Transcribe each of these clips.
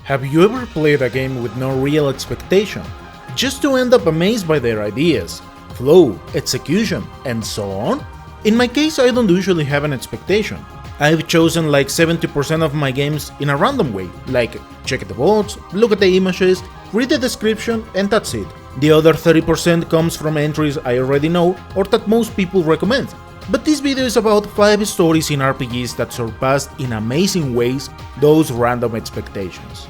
Have you ever played a game with no real expectation, just to end up amazed by their ideas, flow, execution, and so on? In my case, I don't usually have an expectation. I've chosen like 70% of my games in a random way, like check the bots, look at the images, read the description, and that's it. The other 30% comes from entries I already know or that most people recommend. But this video is about 5 stories in RPGs that surpassed in amazing ways those random expectations.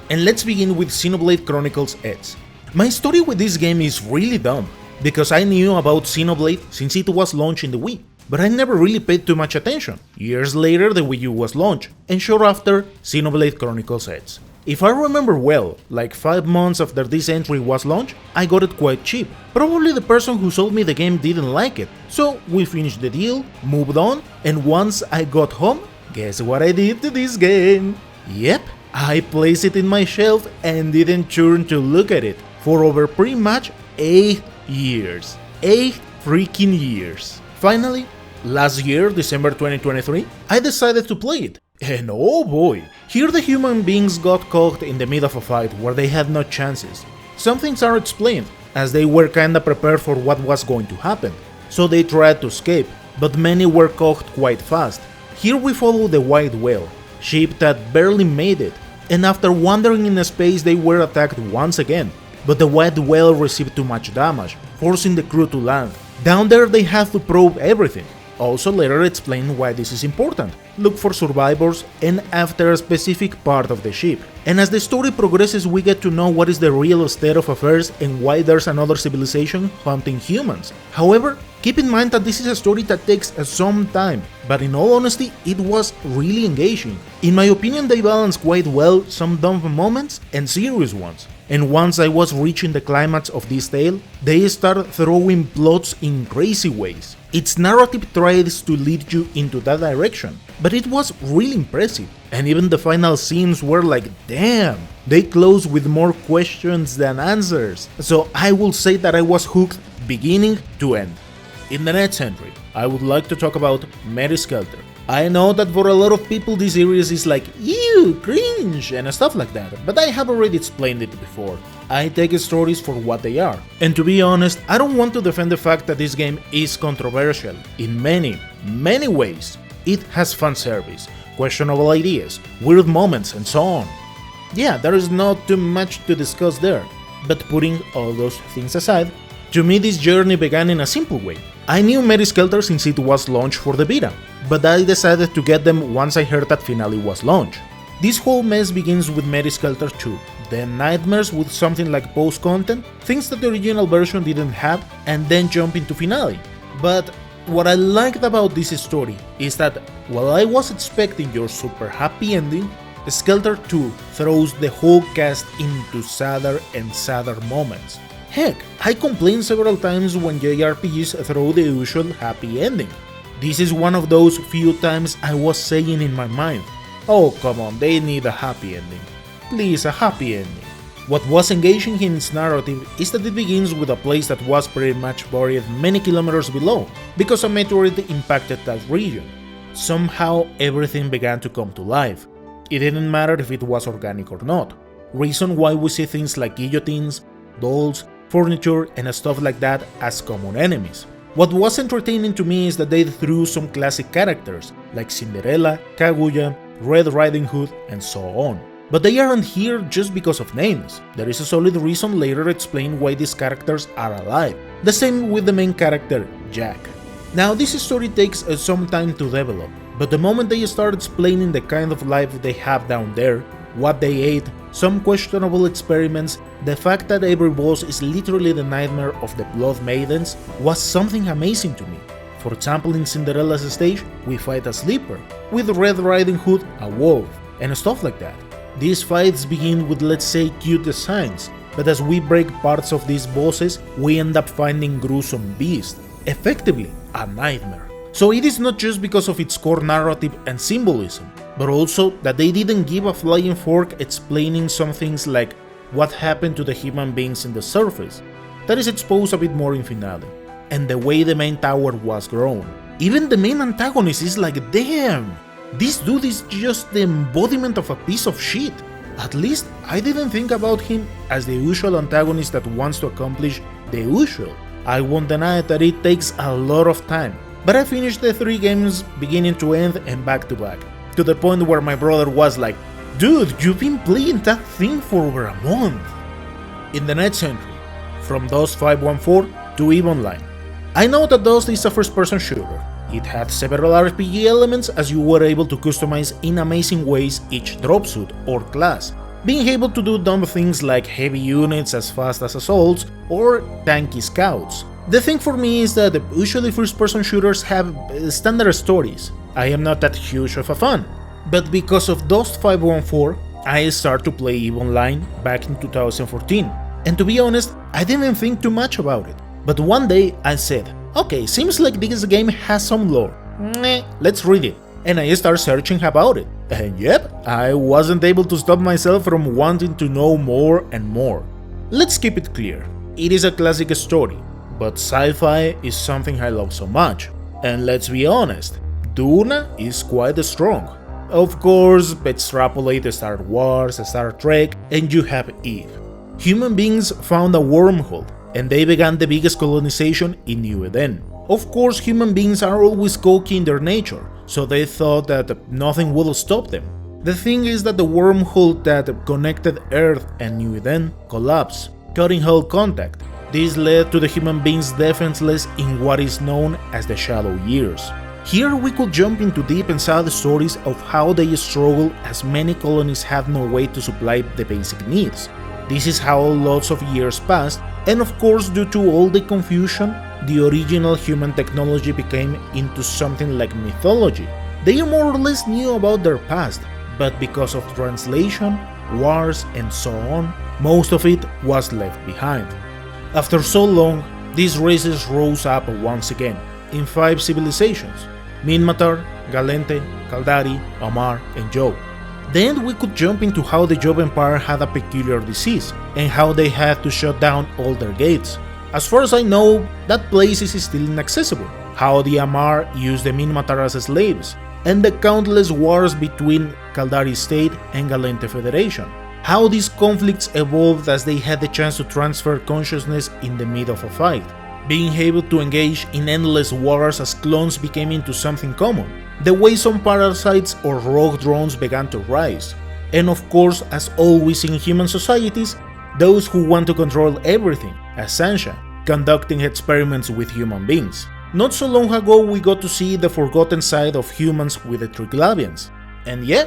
And let's begin with Xenoblade Chronicles X. My story with this game is really dumb, because I knew about Xenoblade since it was launched in the Wii, but I never really paid too much attention. Years later the Wii U was launched, and sure after, Xenoblade Chronicles X. If I remember well, like 5 months after this entry was launched, I got it quite cheap. Probably the person who sold me the game didn't like it, so we finished the deal, moved on, and once I got home, guess what I did to this game? Yep, I placed it in my shelf and didn't turn to look at it for over pretty much 8 years. 8 freaking years. Finally, last year, December 2023, I decided to play it. And oh boy, here the human beings got caught in the middle of a fight where they had no chances. Some things are explained, as they were kinda prepared for what was going to happen, so they tried to escape, but many were caught quite fast. Here we follow the White Whale, ship that barely made it, and after wandering in space they were attacked once again, but the White Whale received too much damage, forcing the crew to land. Down there they have to probe everything. Also later explain why this is important, look for survivors, and after a specific part of the ship. And as the story progresses we get to know what is the real state of affairs and why there's another civilization hunting humans. However, keep in mind that this is a story that takes some time, but in all honesty it was really engaging. In my opinion they balanced quite well some dumb moments and serious ones. And once I was reaching the climax of this tale, they start throwing plots in crazy ways. Its narrative tries to lead you into that direction, but it was really impressive. And even the final scenes were like, damn, they close with more questions than answers. So I will say that I was hooked beginning to end. In the next entry, I would like to talk about Mary Skelter. I know that for a lot of people this series is like, ew, cringe, and stuff like that, but I have already explained it before. I take stories for what they are. And to be honest, I don't want to defend the fact that this game is controversial in many ways. It has fan service, questionable ideas, weird moments, and so on. Yeah, there is not too much to discuss there, but putting all those things aside, to me this journey began in a simple way. I knew Mary Skelter since it was launched for the beta, but I decided to get them once I heard that Finale was launched. This whole mess begins with Mary Skelter 2, then nightmares with something like post-content, things that the original version didn't have, and then jump into Finale. But what I liked about this story is that while I was expecting your super happy ending, Skelter 2 throws the whole cast into sadder and sadder moments. Heck, I complained several times when JRPGs throw the usual happy ending. This is one of those few times I was saying in my mind, oh come on, they need a happy ending. Please, a happy ending. What was engaging in its narrative is that it begins with a place that was pretty much buried many kilometers below, because a meteorite impacted that region. Somehow everything began to come to life. It didn't matter if it was organic or not. Reason why we see things like guillotines, dolls, furniture, and stuff like that as common enemies. What was entertaining to me is that they threw some classic characters like Cinderella, Kaguya, Red Riding Hood, and so on. But they aren't here just because of names. There is a solid reason later explained why these characters are alive. The same with the main character, Jack. Now this story takes some time to develop, but the moment they start explaining the kind of life they have down there, what they ate, some questionable experiments, the fact that every boss is literally the nightmare of the Blood Maidens was something amazing to me. For example, in Cinderella's stage, we fight a sleeper, with Red Riding Hood a wolf, and stuff like that. These fights begin with, let's say, cute designs, but as we break parts of these bosses, we end up finding gruesome beasts, effectively a nightmare. So it is not just because of its core narrative and symbolism, but also that they didn't give a flying fork explaining some things like what happened to the human beings in the surface. That is exposed a bit more in Finale, and the way the main tower was grown. Even the main antagonist is like, damn, this dude is just the embodiment of a piece of shit. At least I didn't think about him as the usual antagonist that wants to accomplish the usual. I won't deny that it takes a lot of time, but I finished the 3 games beginning to end and back to back, to the point where my brother was like, "Dude, you've been playing that thing for over a month." In the next entry, from Dust 514 to EVE Online. I know that Dust is a first-person shooter. It had several RPG elements as you were able to customize in amazing ways each drop suit or class, being able to do dumb things like heavy units as fast as assaults or tanky scouts. The thing for me is that usually first-person shooters have standard stories. I am not that huge of a fan, but because of Dust 514, I started to play EVE Online back in 2014, and to be honest, I didn't think too much about it. But one day I said, okay, seems like this game has some lore. Let's read it. And I started searching about it. And yep, I wasn't able to stop myself from wanting to know more and more. Let's keep it clear. It is a classic story, but sci-fi is something I love so much. And let's be honest, Dune is quite strong. Of course, extrapolate Star Wars, Star Trek, and you have Eve. Human beings found a wormhole, and they began the biggest colonization in New Eden. Of course, human beings are always cocky in their nature, so they thought that nothing would stop them. The thing is that the wormhole that connected Earth and New Eden collapsed, cutting all contact. This led to the human beings defenseless in what is known as the Shadow Years. Here we could jump into deep and sad stories of how they struggle as many colonies had no way to supply the basic needs. This is how lots of years passed, and of course due to all the confusion, the original human technology became into something like mythology. They more or less knew about their past, but because of translation, wars and so on, most of it was left behind. After so long, these races rose up once again, in 5 civilizations: Minmatar, Galente, Kaldari, Amar and Joe. Then we could jump into how the Job Empire had a peculiar disease, and how they had to shut down all their gates. As far as I know, that place is still inaccessible, how the Amar used the Minmatar as slaves, and the countless wars between Kaldari State and Galente Federation, how these conflicts evolved as they had the chance to transfer consciousness in the middle of a fight, being able to engage in endless wars as clones became into something common, the way some parasites or rogue drones began to rise, and of course, as always in human societies, those who want to control everything, as Sansha, conducting experiments with human beings. Not so long ago we got to see the forgotten side of humans with the Triglavians, and yeah,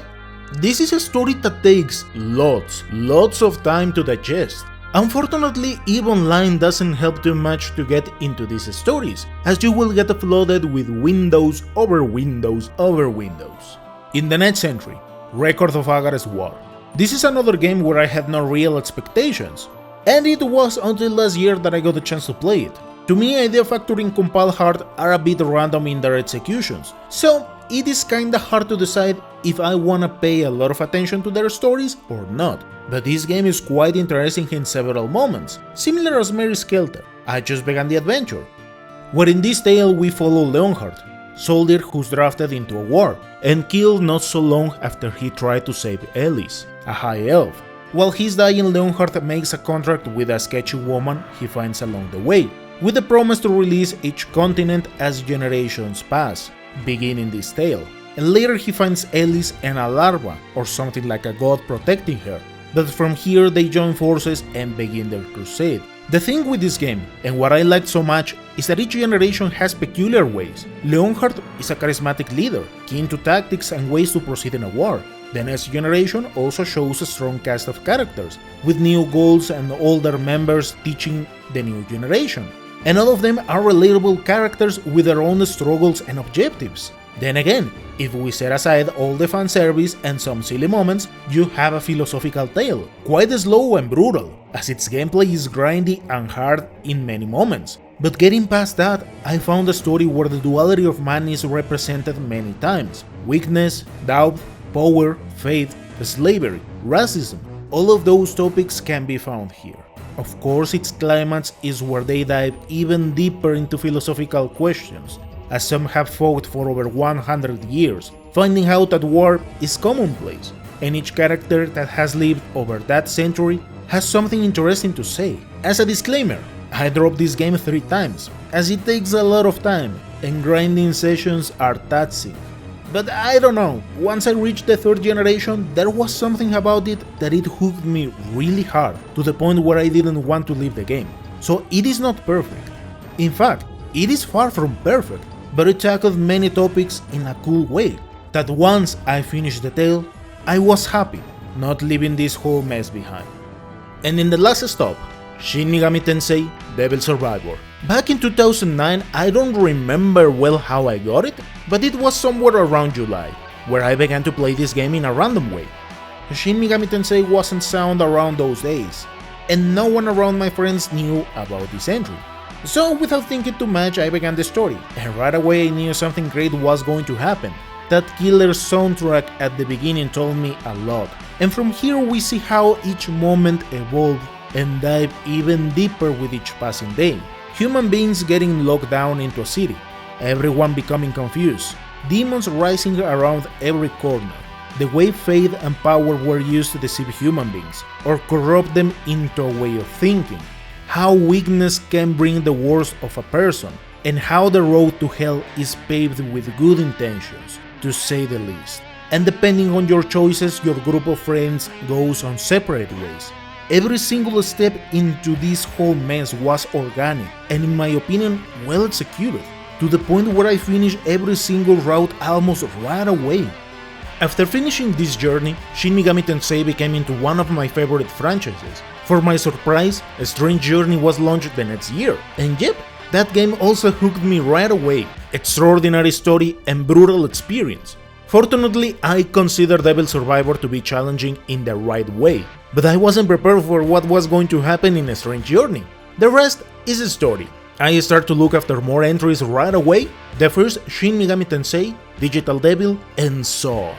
this is a story that takes lots of time to digest. Unfortunately, EVE Online doesn't help too much to get into these stories, as you will get flooded with windows over windows over windows. In the next entry, Record of Agar's War. This is another game where I had no real expectations, and it was until last year that I got the chance to play it. To me, Idea Factory and Compile Heart are a bit random in their executions, so it is kinda hard to decide if I wanna pay a lot of attention to their stories or not. But this game is quite interesting in several moments, similar as Mary Skelter. I just began the adventure, where in this tale we follow Leonhard, soldier who's drafted into a war, and killed not so long after he tried to save Elise, a high elf. While he's dying, Leonhard makes a contract with a sketchy woman he finds along the way, with the promise to release each continent as generations pass, beginning this tale. And later he finds Elise and a larva, or something like a god protecting her. But from here they join forces and begin their crusade. The thing with this game, and what I liked so much, is that each generation has peculiar ways. Leonhard is a charismatic leader, keen to tactics and ways to proceed in a war. The next generation also shows a strong cast of characters, with new goals and older members teaching the new generation. And all of them are relatable characters with their own struggles and objectives. Then again, if we set aside all the fan service and some silly moments, you have a philosophical tale, quite slow and brutal, as its gameplay is grindy and hard in many moments. But getting past that, I found a story where the duality of man is represented many times. Weakness, doubt, power, faith, slavery, racism, all of those topics can be found here. Of course, its climax is where they dive even deeper into philosophical questions, as some have fought for over 100 years, finding out that war is commonplace. and each character that has lived over that century has something interesting to say. As a disclaimer, I dropped this game 3 times, as it takes a lot of time, and grinding sessions are taxing. But I don't know, once I reached the 3rd generation, there was something about it that it hooked me really hard, to the point where I didn't want to leave the game. So it is not perfect. In fact, it is far from perfect, but it tackled many topics in a cool way, that once I finished the tale, I was happy, not leaving this whole mess behind. And in the last stop, Shin Megami Tensei Devil Survivor. Back in 2009, I don't remember well how I got it, but it was somewhere around July, where I began to play this game in a random way. Shin Megami Tensei wasn't sound around those days, and no one around my friends knew about this entry. So without thinking too much, I began the story, and right away I knew something great was going to happen. That killer soundtrack at the beginning told me a lot, and from here we see how each moment evolved and dive even deeper with each passing day. Human beings getting locked down into a city, everyone becoming confused, demons rising around every corner, the way faith and power were used to deceive human beings, or corrupt them into a way of thinking, how weakness can bring the worst of a person, and how the road to hell is paved with good intentions, to say the least. And depending on your choices, your group of friends goes on separate ways. Every single step into this whole mess was organic, and in my opinion, well executed, to the point where I finished every single route almost right away. After finishing this journey, Shin Megami Tensei became into one of my favorite franchises. For my surprise, A Strange Journey was launched the next year, and yep, that game also hooked me right away. Extraordinary story and brutal experience. Fortunately, I consider Devil Survivor to be challenging in the right way, but I wasn't prepared for what was going to happen in A Strange Journey. The rest is a story. I start to look after more entries right away, the first Shin Megami Tensei, Digital Devil, and so on.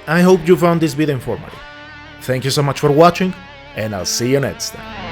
I hope you found this video informative. Thank you so much for watching, and I'll see you next time.